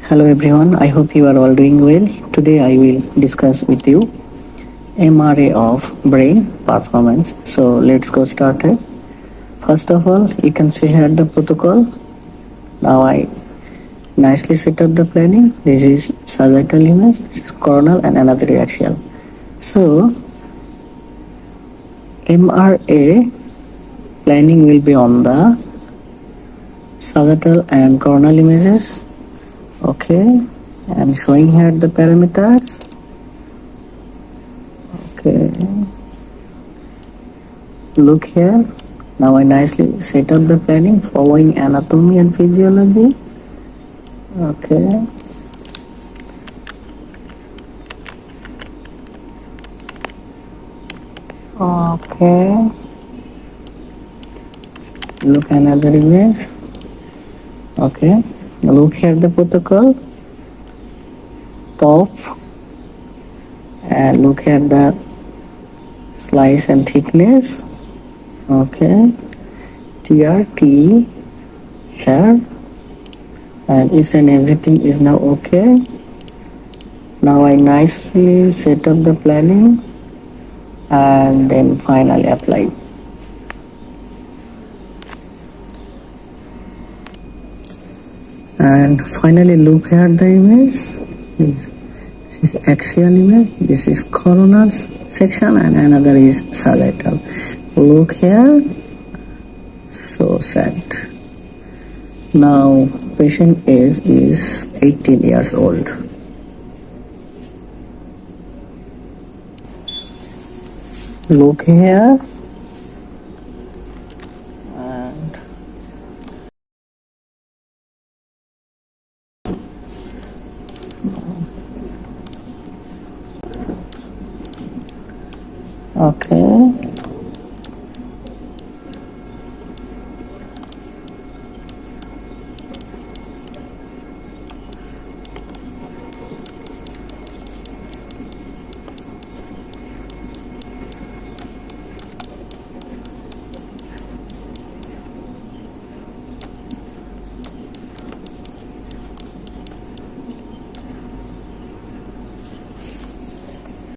Hello everyone, I hope you are all doing well. Today I will discuss with you MRA of brain performance. So let's go started. First of all, you can see here the protocol. Now I nicely set up the planning. This is sagittal image, this is coronal and another axial. So MRA planning will be on the sagittal and coronal images. Okay, and showing here the parameters. Okay, look here. Now I nicely set up the planning following anatomy and physiology. Okay, okay, look another image. Okay, look here the protocol top, and look at the slice and thickness. Okay, TRT here, and each and everything is now okay. Now I nicely set up the planning and then finally apply. And finally look at the image. This is axial image, this is coronal section, and another is sagittal. Look here, so sad. Now patient age is 18 years old. Look here, and okay.